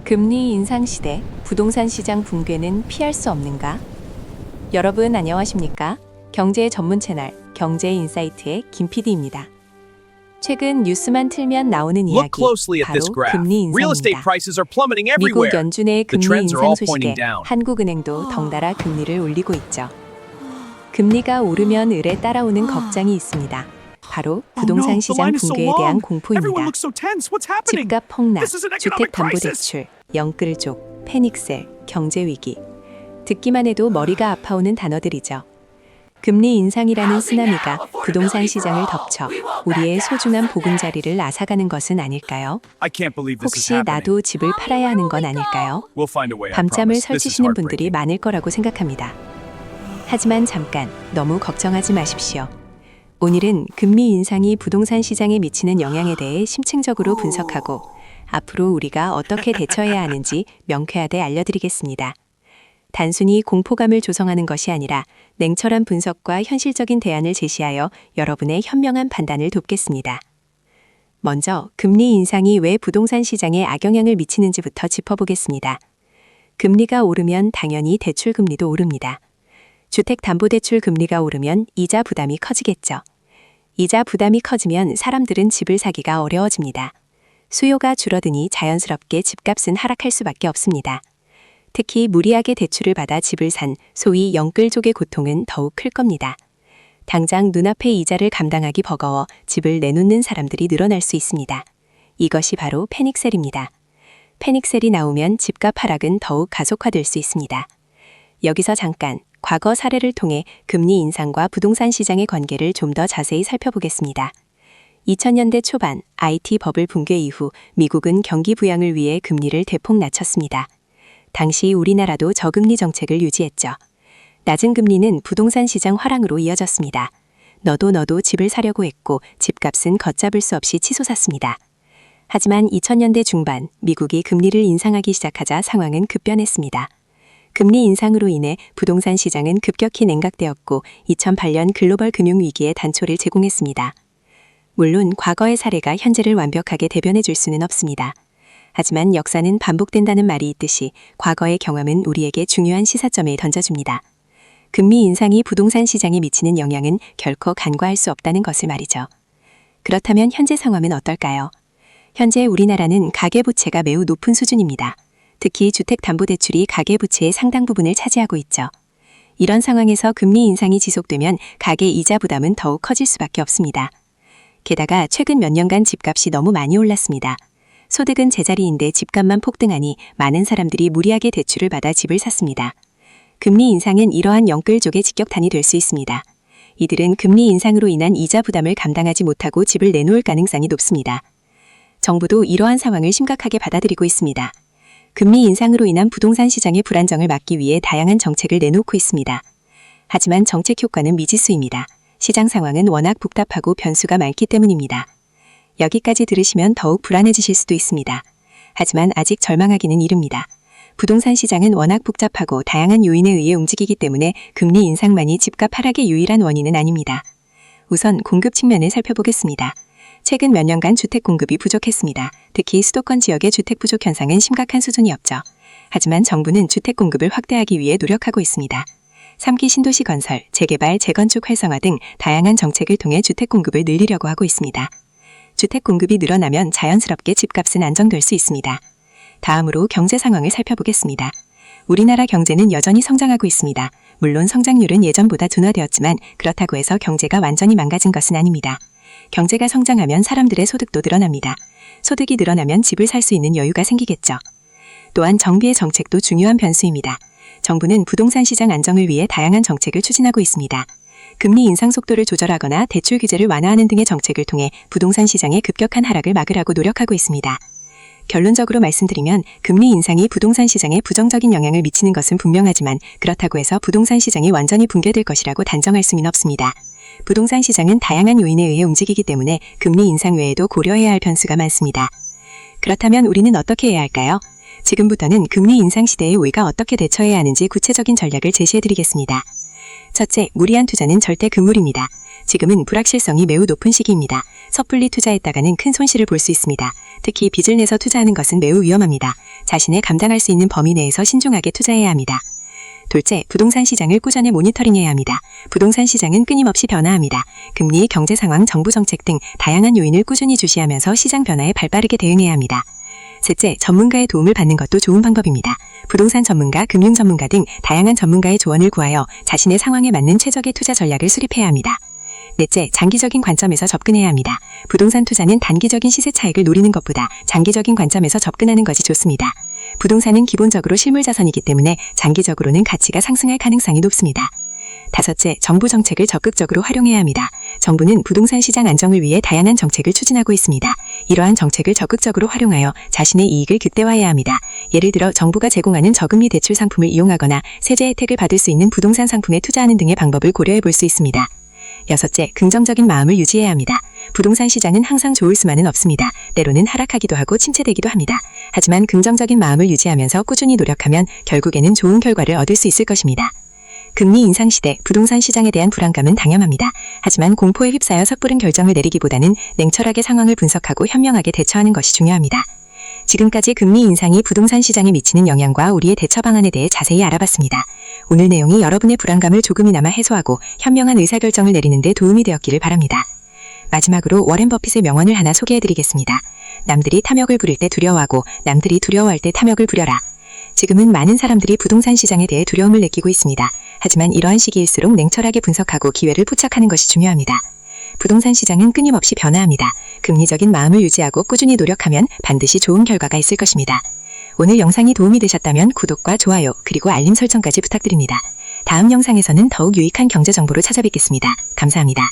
금리 인상 시대, 부동산 시장 붕괴는 피할 수 없는가? 여러분 안녕하십니까? 경제 전문 채널 경제인사이트의 김 PD입니다. 최근 뉴스만 틀면 나오는 이야기, 바로 금리 인상입니다. 미국 연준의 금리 인상 소식에 한국은행도 덩달아 금리를 올리고 있죠. 금리가 오르면 을에 따라오는 걱정이 있습니다. 바로 부동산 시장 붕괴에 대한 공포입니다. 집값 폭락, 주택담보대출, 영끌족, 패닉셀, 경제위기. 듣기만 해도 머리가 아파오는 단어들이죠. 금리 인상이라는 쓰나미가 부동산 시장을 덮쳐 우리의 소중한 보금자리를 앗아가는 것은 아닐까요? 혹시 나도 집을 팔아야 하는 건 아닐까요? 밤잠을 설치시는 분들이 많을 거라고 생각합니다. 하지만 잠깐, 너무 걱정하지 마십시오. 오늘은 금리 인상이 부동산 시장에 미치는 영향에 대해 심층적으로 분석하고 앞으로 우리가 어떻게 대처해야 하는지 명쾌하게 알려드리겠습니다. 단순히 공포감을 조성하는 것이 아니라 냉철한 분석과 현실적인 대안을 제시하여 여러분의 현명한 판단을 돕겠습니다. 먼저 금리 인상이 왜 부동산 시장에 악영향을 미치는지부터 짚어보겠습니다. 금리가 오르면 당연히 대출금리도 오릅니다. 주택담보대출 금리가 오르면 이자 부담이 커지겠죠. 이자 부담이 커지면 사람들은 집을 사기가 어려워집니다. 수요가 줄어드니 자연스럽게 집값은 하락할 수밖에 없습니다. 특히 무리하게 대출을 받아 집을 산 소위 영끌족의 고통은 더욱 클 겁니다. 당장 눈앞의 이자를 감당하기 버거워 집을 내놓는 사람들이 늘어날 수 있습니다. 이것이 바로 패닉셀입니다. 패닉셀이 나오면 집값 하락은 더욱 가속화될 수 있습니다. 여기서 잠깐 과거 사례를 통해 금리 인상과 부동산 시장의 관계를 좀 더 자세히 살펴보겠습니다. 2000년대 초반 IT 버블 붕괴 이후 미국은 경기 부양을 위해 금리를 대폭 낮췄습니다. 당시 우리나라도 저금리 정책을 유지했죠. 낮은 금리는 부동산 시장 화랑으로 이어졌습니다. 너도 집을 사려고 했고 집값은 걷잡을 수 없이 치솟았습니다. 하지만 2000년대 중반 미국이 금리를 인상하기 시작하자 상황은 급변했습니다. 금리 인상으로 인해 부동산 시장은 급격히 냉각되었고 2008년 글로벌 금융위기의 단초를 제공했습니다. 물론 과거의 사례가 현재를 완벽하게 대변해 줄 수는 없습니다. 하지만 역사는 반복된다는 말이 있듯이 과거의 경험은 우리에게 중요한 시사점을 던져줍니다. 금리 인상이 부동산 시장에 미치는 영향은 결코 간과할 수 없다는 것을 말이죠. 그렇다면 현재 상황은 어떨까요? 현재 우리나라는 가계부채가 매우 높은 수준입니다. 특히 주택담보대출이 가계부채의 상당 부분을 차지하고 있죠. 이런 상황에서 금리 인상이 지속되면 가계 이자 부담은 더욱 커질 수밖에 없습니다. 게다가 최근 몇 년간 집값이 너무 많이 올랐습니다. 소득은 제자리인데 집값만 폭등하니 많은 사람들이 무리하게 대출을 받아 집을 샀습니다. 금리 인상은 이러한 영끌족의 직격탄이 될 수 있습니다. 이들은 금리 인상으로 인한 이자 부담을 감당하지 못하고 집을 내놓을 가능성이 높습니다. 정부도 이러한 상황을 심각하게 받아들이고 있습니다. 금리 인상으로 인한 부동산 시장의 불안정을 막기 위해 다양한 정책을 내놓고 있습니다. 하지만 정책 효과는 미지수입니다. 시장 상황은 워낙 복잡하고 변수가 많기 때문입니다. 여기까지 들으시면 더욱 불안해지실 수도 있습니다. 하지만 아직 절망하기는 이릅니다. 부동산 시장은 워낙 복잡하고 다양한 요인에 의해 움직이기 때문에 금리 인상만이 집값 하락의 유일한 원인은 아닙니다. 우선 공급 측면을 살펴보겠습니다. 최근 몇 년간 주택 공급이 부족했습니다. 특히 수도권 지역의 주택 부족 현상은 심각한 수준이었죠. 하지만 정부는 주택 공급을 확대하기 위해 노력하고 있습니다. 3기 신도시 건설, 재개발, 재건축 활성화 등 다양한 정책을 통해 주택 공급을 늘리려고 하고 있습니다. 주택 공급이 늘어나면 자연스럽게 집값은 안정될 수 있습니다. 다음으로 경제 상황을 살펴보겠습니다. 우리나라 경제는 여전히 성장하고 있습니다. 물론 성장률은 예전보다 둔화되었지만 그렇다고 해서 경제가 완전히 망가진 것은 아닙니다. 경제가 성장하면 사람들의 소득도 늘어납니다. 소득이 늘어나면 집을 살 수 있는 여유가 생기겠죠. 또한 정비의 정책도 중요한 변수입니다. 정부는 부동산 시장 안정을 위해 다양한 정책을 추진하고 있습니다. 금리 인상 속도를 조절하거나 대출 규제를 완화하는 등의 정책을 통해 부동산 시장의 급격한 하락을 막으려고 노력하고 있습니다. 결론적으로 말씀드리면 금리 인상이 부동산 시장에 부정적인 영향을 미치는 것은 분명하지만 그렇다고 해서 부동산 시장이 완전히 붕괴될 것이라고 단정할 수는 없습니다. 부동산 시장은 다양한 요인에 의해 움직이기 때문에 금리 인상 외에도 고려해야 할 변수가 많습니다. 그렇다면 우리는 어떻게 해야 할까요? 지금부터는 금리 인상 시대에 우리가 어떻게 대처해야 하는지 구체적인 전략을 제시해드리겠습니다. 첫째, 무리한 투자는 절대 금물입니다. 지금은 불확실성이 매우 높은 시기입니다. 섣불리 투자했다가는 큰 손실을 볼 수 있습니다. 특히 빚을 내서 투자하는 것은 매우 위험합니다. 자신의 감당할 수 있는 범위 내에서 신중하게 투자해야 합니다. 둘째, 부동산 시장을 꾸준히 모니터링해야 합니다. 부동산 시장은 끊임없이 변화합니다. 금리, 경제 상황, 정부 정책 등 다양한 요인을 꾸준히 주시하면서 시장 변화에 발빠르게 대응해야 합니다. 셋째, 전문가의 도움을 받는 것도 좋은 방법입니다. 부동산 전문가, 금융 전문가 등 다양한 전문가의 조언을 구하여 자신의 상황에 맞는 최적의 투자 전략을 수립해야 합니다. 넷째, 장기적인 관점에서 접근해야 합니다. 부동산 투자는 단기적인 시세 차익을 노리는 것보다 장기적인 관점에서 접근하는 것이 좋습니다. 부동산은 기본적으로 실물 자산이기 때문에 장기적으로는 가치가 상승할 가능성이 높습니다. 다섯째, 정부 정책을 적극적으로 활용해야 합니다. 정부는 부동산 시장 안정을 위해 다양한 정책을 추진하고 있습니다. 이러한 정책을 적극적으로 활용하여 자신의 이익을 극대화해야 합니다. 예를 들어 정부가 제공하는 저금리 대출 상품을 이용하거나 세제 혜택을 받을 수 있는 부동산 상품에 투자하는 등의 방법을 고려해 볼 수 있습니다. 여섯째, 긍정적인 마음을 유지해야 합니다. 부동산 시장은 항상 좋을 수만은 없습니다. 때로는 하락하기도 하고 침체되기도 합니다. 하지만 긍정적인 마음을 유지하면서 꾸준히 노력하면 결국에는 좋은 결과를 얻을 수 있을 것입니다. 금리 인상 시대, 부동산 시장에 대한 불안감은 당연합니다. 하지만 공포에 휩싸여 섣부른 결정을 내리기보다는 냉철하게 상황을 분석하고 현명하게 대처하는 것이 중요합니다. 지금까지 금리 인상이 부동산 시장에 미치는 영향과 우리의 대처 방안에 대해 자세히 알아봤습니다. 오늘 내용이 여러분의 불안감을 조금이나마 해소하고 현명한 의사결정을 내리는 데 도움이 되었기를 바랍니다. 마지막으로 워렌 버핏의 명언을 하나 소개해드리겠습니다. 남들이 탐욕을 부릴 때 두려워하고 남들이 두려워할 때 탐욕을 부려라. 지금은 많은 사람들이 부동산 시장에 대해 두려움을 느끼고 있습니다. 하지만 이러한 시기일수록 냉철하게 분석하고 기회를 포착하는 것이 중요합니다. 부동산 시장은 끊임없이 변화합니다. 긍정적인 마음을 유지하고 꾸준히 노력하면 반드시 좋은 결과가 있을 것입니다. 오늘 영상이 도움이 되셨다면 구독과 좋아요 그리고 알림 설정까지 부탁드립니다. 다음 영상에서는 더욱 유익한 경제 정보로 찾아뵙겠습니다. 감사합니다.